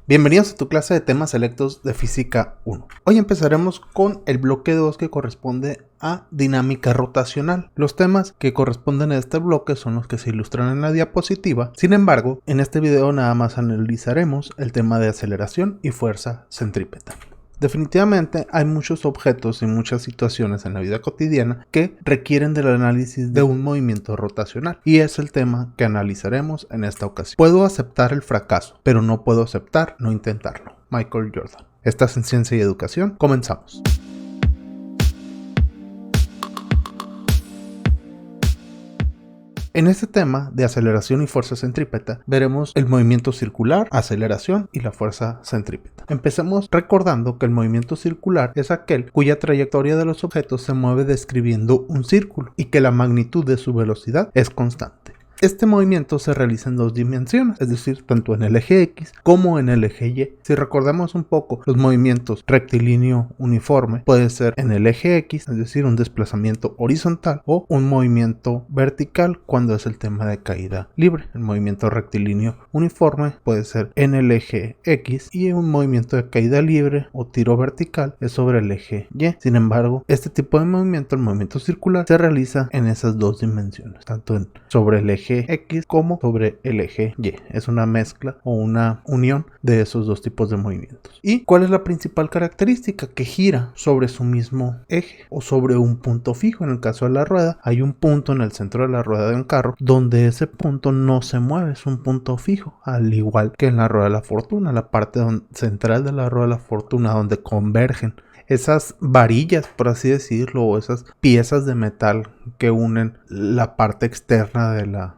Bienvenidos a tu clase de temas selectos de Física 1. Hoy empezaremos con el bloque 2 que corresponde a dinámica rotacional. Los temas que corresponden a este bloque son los que se ilustran en la diapositiva. Sin embargo, en este video nada más analizaremos el tema de aceleración y fuerza centrípeta. Definitivamente hay muchos objetos y muchas situaciones en la vida cotidiana que requieren del análisis de un movimiento rotacional, y es el tema que analizaremos en esta ocasión. Puedo aceptar el fracaso, pero no puedo aceptar no intentarlo. Michael Jordan. Estás en Ciencia y Educación. Comenzamos. En este tema de aceleración y fuerza centrípeta veremos el movimiento circular, aceleración y la fuerza centrípeta. Empecemos recordando que el movimiento circular es aquel cuya trayectoria de los objetos se mueve describiendo un círculo y que la magnitud de su velocidad es constante. Este movimiento se realiza en dos dimensiones, es decir, tanto en el eje X como en el eje Y. Si recordamos un poco, los movimientos rectilíneo uniforme puede ser en el eje X, es decir, un desplazamiento horizontal, o un movimiento vertical cuando es el tema de caída libre. El movimiento rectilíneo uniforme puede ser en el eje X y un movimiento de caída libre o tiro vertical es sobre el eje Y. Sin embargo, este tipo de movimiento, el movimiento circular, se realiza en esas dos dimensiones, tanto sobre el eje X como sobre el eje Y. Es una mezcla o una unión de esos dos tipos de movimientos. ¿Y cuál es la principal característica? Que gira sobre su mismo eje o sobre un punto fijo. En el caso de la rueda, hay un punto en el centro de la rueda de un carro donde ese punto no se mueve, es un punto fijo, al igual que en la rueda de la fortuna, la parte central de la rueda de la fortuna donde convergen esas varillas, por así decirlo, o esas piezas de metal que unen la parte externa de la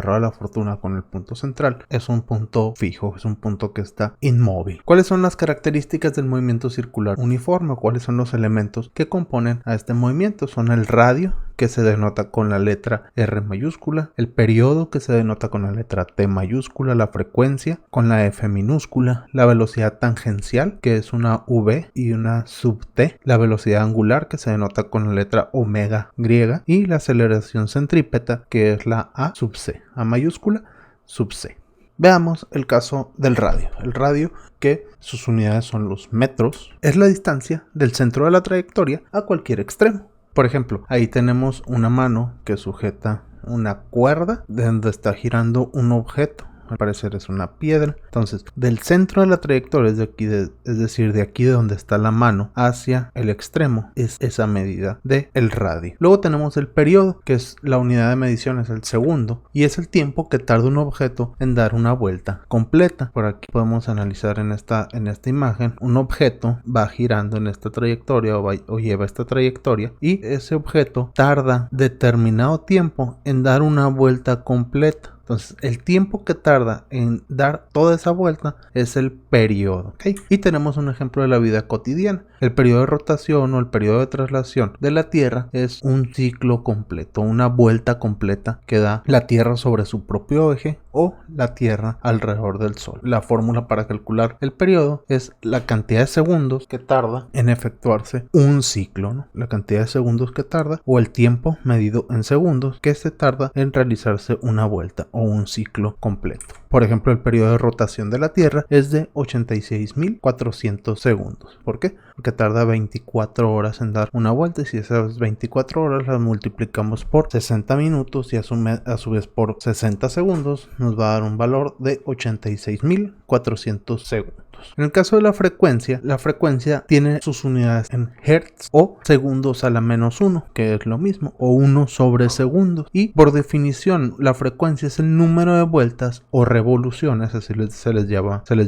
rueda de la fortuna con el punto central. Es un punto fijo, es un punto que está inmóvil. ¿Cuáles son las características del movimiento circular uniforme? ¿Cuáles son los elementos que componen a este movimiento? Son el radio, que se denota con la letra R mayúscula, el periodo, que se denota con la letra T mayúscula, la frecuencia con la F minúscula, la velocidad tangencial, que es una V y una sub T, la velocidad angular, que se denota con la letra omega griega, y la aceleración centrípeta, que es la A sub C, A mayúscula sub C. Veamos el caso del radio. El radio, que sus unidades son los metros, es la distancia del centro de la trayectoria a cualquier extremo. Por ejemplo, ahí tenemos una mano que sujeta una cuerda de donde está girando un objeto. Al parecer es una piedra. Entonces, del centro de la trayectoria, es decir, de aquí de donde está la mano hacia el extremo, es esa medida del radio. Luego tenemos el periodo, que es la unidad de medición, es el segundo, y es el tiempo que tarda un objeto en dar una vuelta completa. Por aquí podemos analizar en esta imagen, un objeto va girando en esta trayectoria o lleva esta trayectoria, y ese objeto tarda determinado tiempo en dar una vuelta completa. Entonces, el tiempo que tarda en dar toda esa vuelta es el periodo. ¿Okay? Y tenemos un ejemplo de la vida cotidiana. El periodo de rotación o el periodo de traslación de la Tierra es un ciclo completo, una vuelta completa que da la Tierra sobre su propio eje o la Tierra alrededor del Sol. La fórmula para calcular el periodo es la cantidad de segundos que tarda en efectuarse un ciclo, ¿no? La cantidad de segundos que tarda, o el tiempo medido en segundos que se tarda en realizarse una vuelta o un ciclo completo. Por ejemplo, el periodo de rotación de la Tierra es de 86.400 segundos. ¿Por qué? Porque tarda 24 horas en dar una vuelta, y si esas 24 horas las multiplicamos por 60 minutos y a su vez por 60 segundos, nos va a dar un valor de 86.400 segundos. En el caso de la frecuencia tiene sus unidades en hertz o segundos a la menos 1, que es lo mismo, o 1 sobre segundos. Y por definición, la frecuencia es el número de vueltas o revoluciones, así se les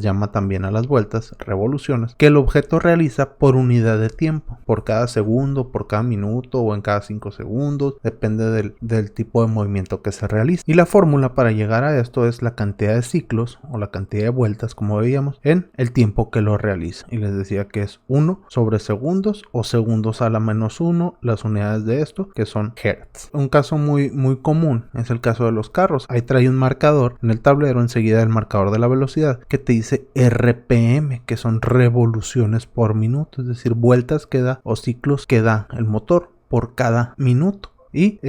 llama también a las vueltas, revoluciones, que el objeto realiza por unidad de tiempo, por cada segundo, por cada minuto o en cada 5 segundos, depende del tipo de movimiento que se realiza. Y la fórmula para llegar a esto es la cantidad de ciclos o la cantidad de vueltas, como veíamos, en el tiempo que lo realiza. Y les decía que es 1 sobre segundos o segundos a la menos 1, las unidades de esto, que son hertz. Un caso muy común es el caso de los carros. Ahí trae un marcador en el tablero, enseguida el marcador de la velocidad, que te dice RPM, que son revoluciones por minuto, es decir, vueltas que da o ciclos que da el motor por cada minuto. Y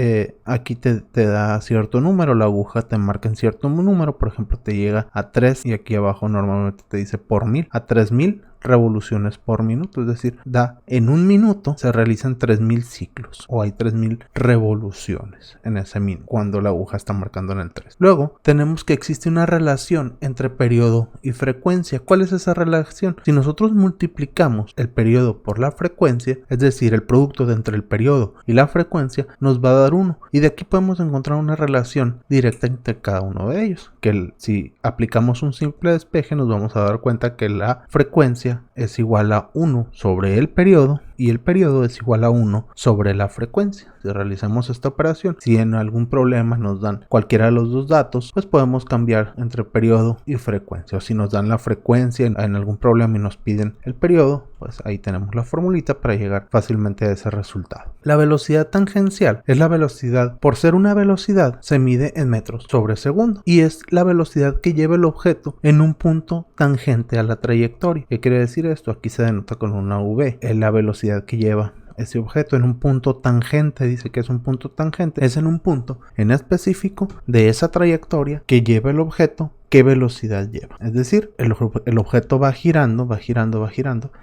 aquí te da cierto número, la aguja te marca en cierto número, por ejemplo te llega a 3 y aquí abajo normalmente te dice por 1000, a 3000 revoluciones por minuto, es decir, en un minuto se realizan 3000 ciclos o hay 3000 revoluciones en ese minuto cuando la aguja está marcando en el 3. Luego tenemos que existe una relación entre periodo y frecuencia. ¿Cuál es esa relación? Si nosotros multiplicamos el periodo por la frecuencia, es decir, el producto de entre el periodo y la frecuencia, nos va a dar 1, y de aquí podemos encontrar una relación directa entre cada uno de ellos, que si aplicamos un simple despeje nos vamos a dar cuenta que la frecuencia es igual a 1 sobre el periodo y el periodo es igual a 1 sobre la frecuencia. Si realizamos esta operación, si en algún problema nos dan cualquiera de los dos datos, pues podemos cambiar entre periodo y frecuencia. O si nos dan la frecuencia en algún problema y nos piden el periodo, pues ahí tenemos la formulita para llegar fácilmente a ese resultado. La velocidad tangencial es la velocidad, por ser una velocidad, se mide en metros sobre segundo y es la velocidad que lleva el objeto en un punto tangente a la trayectoria. ¿Qué quiere decir esto? Aquí se denota con una V, es la velocidad que lleva ese objeto en un punto tangente. Dice que es un punto tangente, es en un punto en específico de esa trayectoria que lleva el objeto, qué velocidad lleva. Es decir, el objeto va girando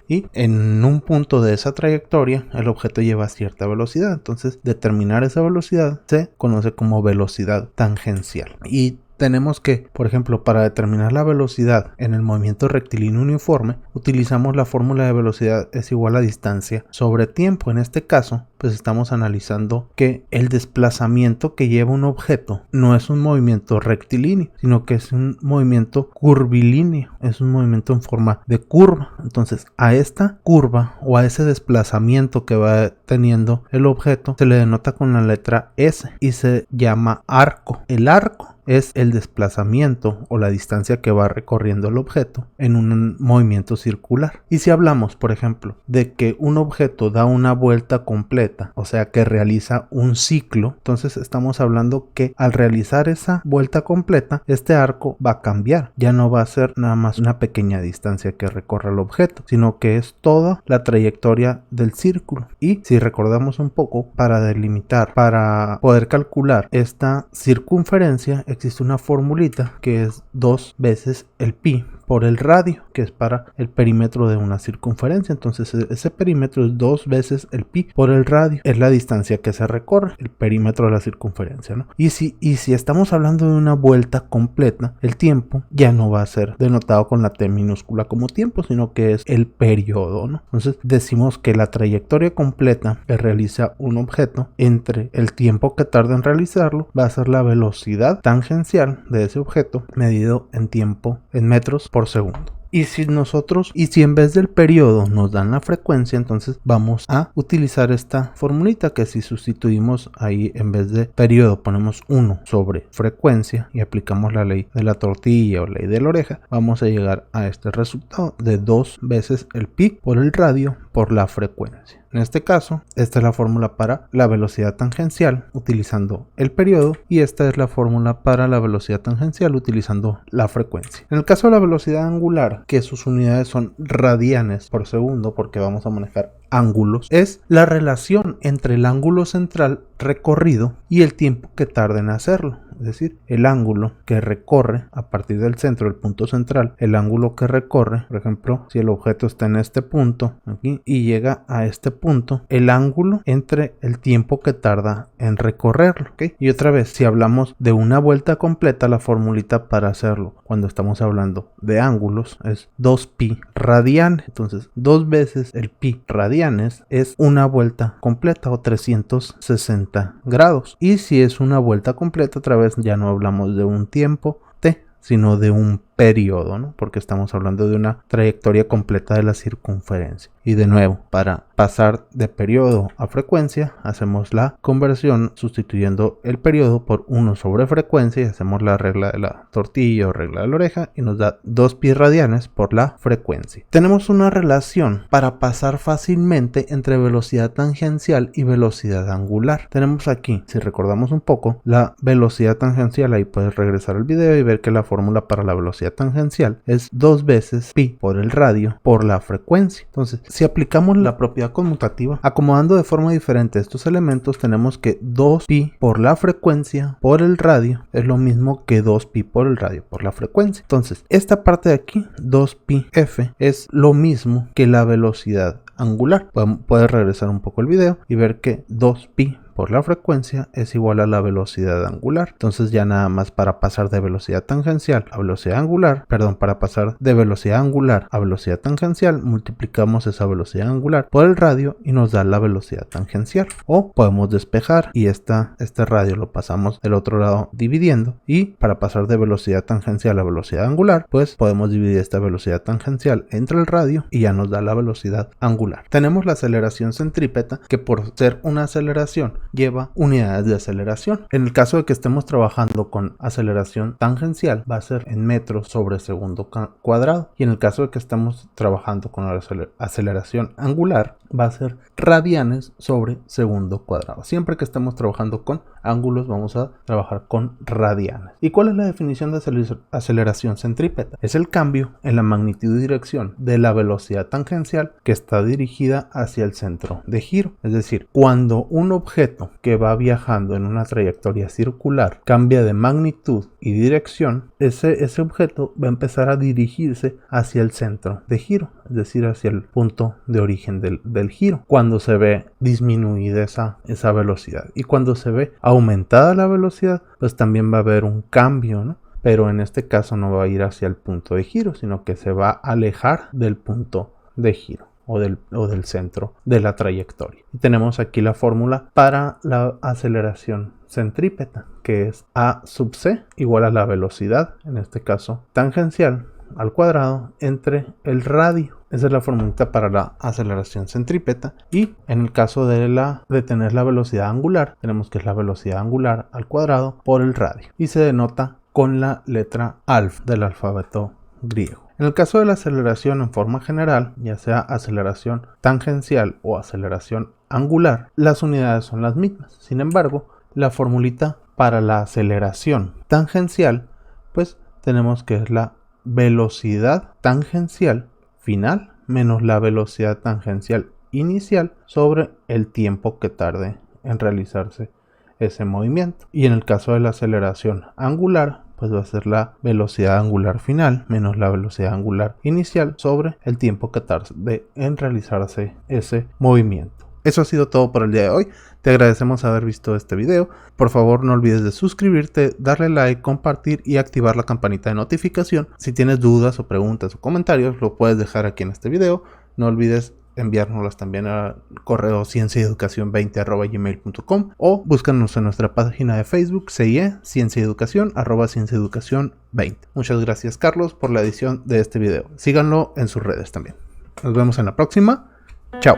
y en un punto de esa trayectoria el objeto lleva cierta velocidad. Entonces, determinar esa velocidad se conoce como velocidad tangencial. Y tenemos que, por ejemplo, para determinar la velocidad en el movimiento rectilíneo uniforme, utilizamos la fórmula de velocidad es igual a distancia sobre tiempo. En este caso, pues estamos analizando que el desplazamiento que lleva un objeto no es un movimiento rectilíneo, sino que es un movimiento curvilíneo, es un movimiento en forma de curva. Entonces, a esta curva o a ese desplazamiento que va teniendo el objeto se le denota con la letra S y se llama arco. El arco es el desplazamiento o la distancia que va recorriendo el objeto en un movimiento circular. Y si hablamos, por ejemplo, de que un objeto da una vuelta completa, o sea que realiza un ciclo, entonces estamos hablando que al realizar esa vuelta completa, este arco va a cambiar. Ya no va a ser nada más una pequeña distancia que recorre el objeto, sino que es toda la trayectoria del círculo. Y si recordamos un poco, para delimitar, para poder calcular esta circunferencia, existe una formulita que es 2 veces el pi por el radio, que es para el perímetro de una circunferencia. Entonces ese perímetro es 2 veces el pi por el radio, es la distancia que se recorre, el perímetro de la circunferencia, ¿no? Y si estamos hablando de una vuelta completa, el tiempo ya no va a ser denotado con la t minúscula como tiempo, sino que es el periodo, ¿no? Entonces decimos que la trayectoria completa que realiza un objeto entre el tiempo que tarda en realizarlo va a ser la velocidad tangencial de ese objeto medido en tiempo en metros por segundo. Y si en vez del periodo nos dan la frecuencia, entonces vamos a utilizar esta formulita, que si sustituimos ahí en vez de periodo ponemos 1 sobre frecuencia y aplicamos la ley de la tortilla o ley de la oreja, vamos a llegar a este resultado de 2 veces el pi por el radio por la frecuencia. En este caso, esta es la fórmula para la velocidad tangencial utilizando el periodo y esta es la fórmula para la velocidad tangencial utilizando la frecuencia. En el caso de la velocidad angular, que sus unidades son radianes por segundo porque vamos a manejar ángulos, es la relación entre el ángulo central recorrido y el tiempo que tarda en hacerlo. Es decir, el ángulo que recorre a partir del centro, el punto central, el ángulo que recorre, por ejemplo, si el objeto está en este punto aquí y llega a este punto, el ángulo entre el tiempo que tarda en recorrerlo, ¿ok? Y otra vez, si hablamos de una vuelta completa, la formulita para hacerlo cuando estamos hablando de ángulos es 2pi radianes. Entonces, 2 veces el pi radianes es una vuelta completa o 360 grados. Y si es una vuelta completa, otra vez ya no hablamos de un tiempo t, sino de un periodo, ¿no? Porque estamos hablando de una trayectoria completa de la circunferencia. Y de nuevo, para pasar de periodo a frecuencia, hacemos la conversión sustituyendo el periodo por 1 sobre frecuencia y hacemos la regla de la tortilla o regla de la oreja y nos da 2 pi radianes por la frecuencia. Tenemos una relación para pasar fácilmente entre velocidad tangencial y velocidad angular. Tenemos aquí, si recordamos un poco, la velocidad tangencial. Ahí puedes regresar al video y ver que la fórmula para la velocidad velocidad tangencial es 2 veces pi por el radio por la frecuencia. Entonces, si aplicamos la propiedad conmutativa, acomodando de forma diferente estos elementos, tenemos que 2pi por la frecuencia por el radio es lo mismo que 2pi por el radio por la frecuencia. Entonces, esta parte de aquí, 2pi f, es lo mismo que la velocidad angular. Puedes regresar un poco el video y ver que 2pi por la frecuencia es igual a la velocidad angular. Entonces ya nada más para pasar de velocidad tangencial a velocidad angular, para pasar de velocidad angular a velocidad tangencial, multiplicamos esa velocidad angular por el radio y nos da la velocidad tangencial. O podemos despejar y este radio lo pasamos del otro lado dividiendo, y para pasar de velocidad tangencial a velocidad angular, pues podemos dividir esta velocidad tangencial entre el radio y ya nos da la velocidad angular. Tenemos la aceleración centrípeta, que por ser una aceleración lleva unidades de aceleración. En el caso de que estemos trabajando con aceleración tangencial, va a ser en metros sobre segundo cuadrado, y en el caso de que estemos trabajando con aceleración angular, va a ser radianes sobre segundo cuadrado. Siempre que estemos trabajando con ángulos, vamos a trabajar con radianes. ¿Y cuál es la definición de aceleración centrípeta? Es el cambio en la magnitud y dirección de la velocidad tangencial que está dirigida hacia el centro de giro. Es decir, cuando un objeto que va viajando en una trayectoria circular cambia de magnitud y dirección, ese objeto va a empezar a dirigirse hacia el centro de giro, es decir, hacia el punto de origen del giro, cuando se ve disminuida esa velocidad. Y cuando se ve aumentada la velocidad, pues también va a haber un cambio, ¿no? Pero en este caso no va a ir hacia el punto de giro, sino que se va a alejar del punto de giro o del centro de la trayectoria. Y tenemos aquí la fórmula para la aceleración centrípeta, que es a sub c igual a la velocidad, en este caso tangencial, al cuadrado entre el radio. Esa es la fórmula para la aceleración centrípeta. Y en el caso de tener la velocidad angular, tenemos que es la velocidad angular al cuadrado por el radio, y se denota con la letra alfa del alfabeto griego. En el caso de la aceleración en forma general, ya sea aceleración tangencial o aceleración angular, las unidades son las mismas. Sin embargo, la formulita para la aceleración tangencial, pues tenemos que es la velocidad tangencial final menos la velocidad tangencial inicial sobre el tiempo que tarde en realizarse ese movimiento. Y en el caso de la aceleración angular, pues va a ser la velocidad angular final menos la velocidad angular inicial sobre el tiempo que tarde en realizarse ese movimiento. Eso ha sido todo por el día de hoy. Te agradecemos haber visto este video. Por favor, no olvides de suscribirte, darle like, compartir y activar la campanita de notificación. Si tienes dudas o preguntas o comentarios, lo puedes dejar aquí en este video. No olvides enviárnoslas también al correo cienciaeducacion20@gmail.com o búscanos en nuestra página de Facebook CIE Ciencia y Educación @cienciaeducacion20. Muchas gracias, Carlos, por la edición de este video. Síganlo en sus redes también. Nos vemos en la próxima. Chao.